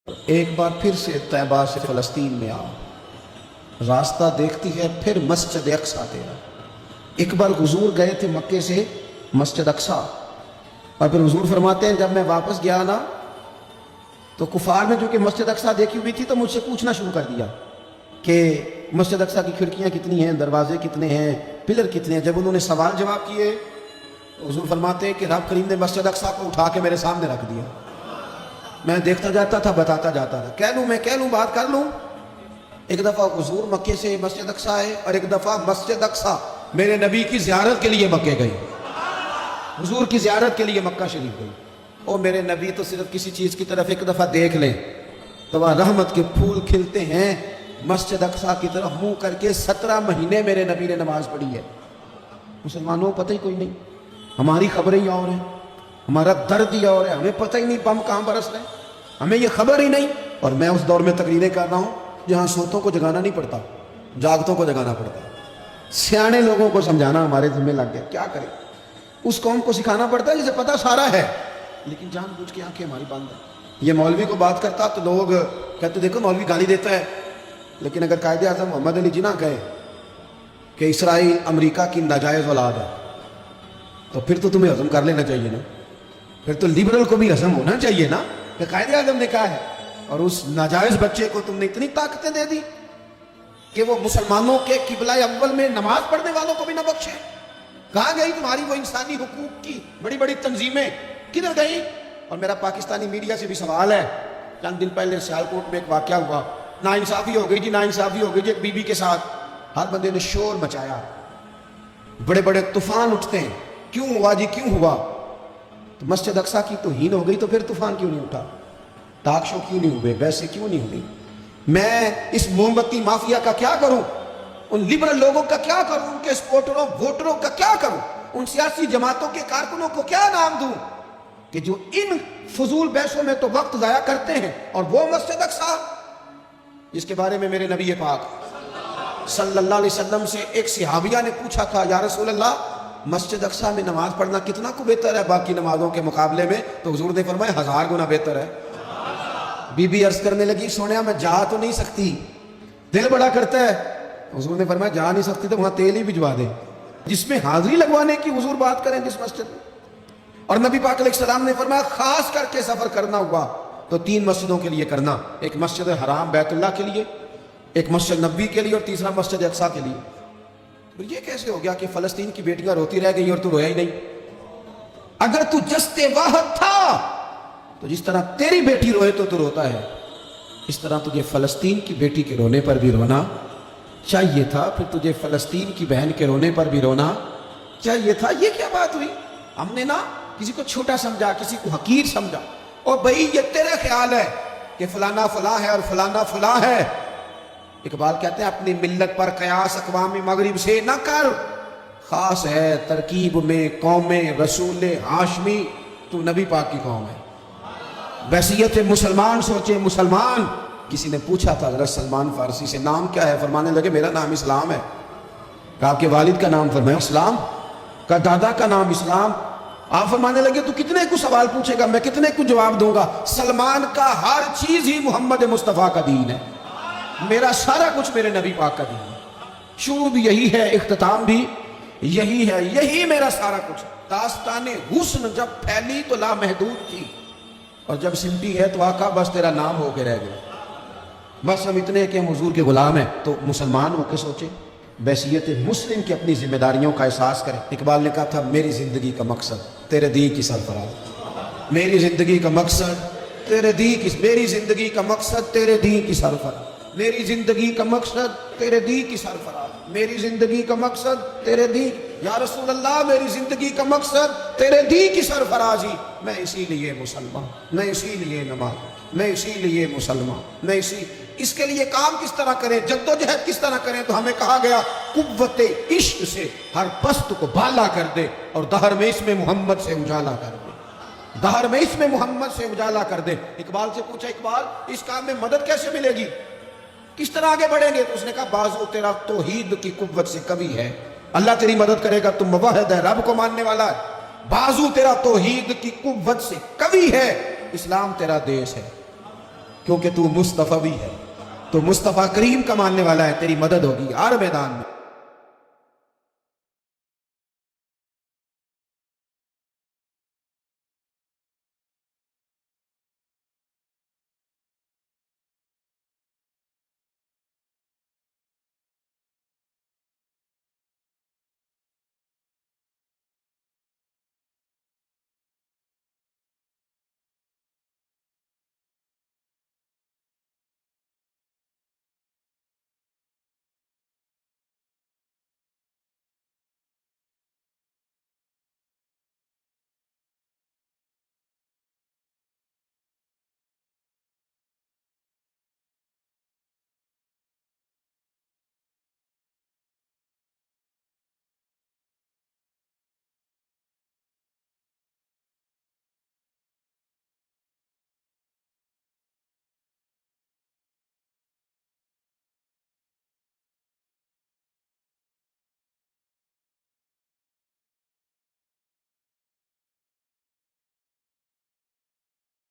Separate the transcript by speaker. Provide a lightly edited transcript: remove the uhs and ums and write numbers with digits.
Speaker 1: ایک بار پھر سے طیبہ سے فلسطین میں آ، راستہ دیکھتی ہے پھر مسجد اقصیٰ تیرا۔ ایک بار حضور گئے تھے مکے سے مسجد اقصیٰ، اور پھر حضور فرماتے ہیں جب میں واپس گیا نا تو کفار نے جو کہ مسجد اقصیٰ دیکھی ہوئی تھی تو مجھ سے پوچھنا شروع کر دیا کہ مسجد اقصیٰ کی کھڑکیاں کتنی ہیں، دروازے کتنے ہیں، پلر کتنے ہیں۔ جب انہوں نے سوال جواب کیے تو حضور فرماتے ہیں کہ رب کریم نے مسجد اقصیٰ کو اٹھا کے میرے سامنے رکھ دیا۔ میں دیکھتا جاتا تھا، بتاتا جاتا تھا، کہہ لوں بات کر لوں۔ ایک دفعہ حضور مکے سے مسجد اقصیٰ ہے، اور ایک دفعہ مسجد اقصیٰ میرے نبی کی زیارت کے لیے مکے گئی، حضور کی زیارت کے لیے مکہ شریف گئی۔ اور میرے نبی تو صرف کسی چیز کی طرف ایک دفعہ دیکھ لیں تو وہاں رحمت کے پھول کھلتے ہیں۔ مسجد اقصیٰ کی طرف منہ کر کے 17 مہینے میرے نبی نے نماز پڑھی ہے۔ مسلمانوں پتہ ہی کوئی نہیں، ہماری خبریں ہی اور ہیں، ہمارا درد ہی اور ہے، ہمیں پتہ ہی نہیں بم کہاں برس رہے ہیں، ہمیں یہ خبر ہی نہیں۔ اور میں اس دور میں تقریریں کر رہا ہوں جہاں سوتوں کو جگانا نہیں پڑتا، جاگتوں کو جگانا پڑتا ہے۔ سیانے لوگوں کو سمجھانا ہمارے ذمہ لگ گیا، کیا کریں؟ اس قوم کو سکھانا پڑتا ہے جسے پتہ سارا ہے، لیکن جان بوجھ کے آنکھیں ہماری بند ہیں۔ یہ مولوی کو بات کرتا تو لوگ کہتے دیکھو مولوی گالی دیتا ہے، لیکن اگر قائد اعظم محمد علی جناح کہے کہ اسرائیل امریکہ کی ناجائز اولاد ہے تو پھر تو تمہیں ہضم کر لینا چاہیے نا، پھر تو لیبرل کو بھی ہضم ہونا چاہیے نا کہ قائد اعظم نے کہا ہے، اور اس ناجائز بچے کو تم نے اتنی طاقتیں دے دی کہ وہ مسلمانوں کے قبلہ اول میں نماز پڑھنے والوں کو بھی نہ بخشے۔ کہاں گئی تمہاری وہ انسانی حقوق کی بڑی بڑی تنظیمیں، کدھر گئی؟ اور میرا پاکستانی میڈیا سے بھی سوال ہے، چند دن پہلے سیالکوٹ میں ایک واقعہ ہوا، ناانصافی ہو گئی جی، ناانصافی ہو گئی جی ایک بی بی کے ساتھ۔ ہر بندے نے شور مچایا، بڑے بڑے طوفان اٹھتے ہیں، کیوں ہوا جی کیوں ہوا؟ تو مسجد اقصیٰ کی توہین ہو گئی تو پھر طوفان کیوں نہیں اٹھا؟ ٹاک شو کیوں نہیں ہوئے؟ ویسے کیوں نہیں ہوئی؟ میں اس موم بتی مافیا کا کیا کروں؟ ان لبرل لوگوں کا کیا کروں؟ ان کے سپورٹروں ووٹروں کا کیا کروں؟ ان سیاسی جماعتوں کے کارکنوں کو کیا نام دوں کہ جو ان فضول بحثوں میں تو وقت ضائع کرتے ہیں، اور وہ مسجد اقصیٰ جس کے بارے میں میرے نبی پاک صلی اللہ علیہ وسلم سے ایک صحابیہ نے پوچھا تھا، یا رسول اللہ مسجد اقصیٰ میں نماز پڑھنا کتنا کو بہتر ہے باقی نمازوں کے مقابلے میں؟ تو حضور نے فرمایا 1000 گنا بہتر ہے۔ بی بی عرض کرنے لگی سونیا میں جا تو نہیں سکتی، دل بڑا کرتا ہے۔ حضور نے فرمایا جا نہیں سکتی تو وہاں تیل ہی بھجوا دے، جس میں حاضری لگوانے کی حضور بات کریں جس مسجد میں۔ اور نبی پاک علیہ السلام نے فرمایا خاص کر کے سفر کرنا ہوا تو 3 مسجدوں کے لیے کرنا، ایک مسجد حرام بیت اللہ کے لیے، ایک مسجد نبوی کے لیے، اور تیسرا مسجد اقصیٰ کے لیے۔ یہ کیسے ہو گیا کہ فلسطین کی بیٹیاں روتی رہ گئی اور تو رویا ہی نہیں؟ اگر تو جستے واحد تھا تو جس طرح تیری بیٹی روئے تو روتا ہے، اس طرح تجھے فلسطین کی بیٹی کے رونے پر بھی رونا چاہیے تھا، پھر تجھے فلسطین کی بہن کے رونے پر بھی رونا چاہیے تھا۔ یہ کیا بات ہوئی؟ ہم نے نا کسی کو چھوٹا سمجھا، کسی کو حقیر سمجھا، اور بھائی یہ تیرے خیال ہے کہ فلانا فلاں ہے اور فلانا فلاں ہے۔ اقبال کہتے ہیں اپنی ملت پر قیاس اقوام مغرب سے نہ کر، خاص ہے ترکیب میں قوم رسول ہاشمی، تو نبی پاک کی قوم ہے۔ بحثیت مسلمان سوچے مسلمان۔ کسی نے پوچھا تھا حضرت سلمان فارسی سے نام کیا ہے؟ فرمانے لگے میرا نام اسلام ہے۔ کہا آپ کے والد کا نام؟ فرمایا اسلام۔ کہا دادا کا نام اسلام۔ آپ فرمانے لگے تو کتنے کو سوال پوچھے گا، میں کتنے کو جواب دوں گا؟ سلمان کا ہر چیز ہی محمد مصطفیٰ کا دین ہے، میرا سارا کچھ میرے نبی پاک کا دین ہے، شروع بھی یہی ہے، اختتام بھی یہی ہے، یہی میرا سارا کچھ۔ داستان حسن جب پھیلی تو لامحدود تھی، اور جب سمٹی ہے تو آقا بس تیرا نام ہو کے رہ گیا۔ بس ہم اتنے کہ ہم حضور کے غلام ہیں، تو مسلمان ہو کے سوچیں، بحیثیت مسلم کی اپنی ذمہ داریوں کا احساس کریں۔ اقبال نے کہا تھا میری زندگی کا مقصد تیرے دین کی سرفراز، میری زندگی کا مقصد تیرے دین کی، میری زندگی کا مقصد تیرے دین کی سرفراز، میری زندگی کا مقصد تیرے دین کی سرفراز، میری زندگی کا مقصد تیرے دین۔ یا رسول اللہ میری زندگی کا مقصد تیرے دین کی سرفرازی، میں اسی لیے مسلمان، میں اسی لیے نماز، میں اسی لیے مسلمان، میں اس کے لیے کام کس طرح کریں، جدوجہد کس طرح کریں؟ تو ہمیں کہا گیا قوت عشق سے ہر پست کو بالا کر دے، اور دہر میں اس میں محمد سے اجالا کر دے، دہر میں اس میں محمد سے اجالا کر دے۔ اقبال سے پوچھا اقبال اس کام میں مدد کیسے ملے گی، کس طرح آگے بڑھیں گے؟ تو اس نے کہا بازو تیرا توحید کی قوت سے قوی ہے، اللہ تیری مدد کرے گا، تم موحد ہے، رب کو ماننے والا ہے، بازو تیرا توحید کی قوت سے قوی ہے، اسلام تیرا دیش ہے۔ کیونکہ تو مصطفی ہے، تو مصطفیٰ کریم کا ماننے والا ہے، تیری مدد ہوگی ہر میدان میں۔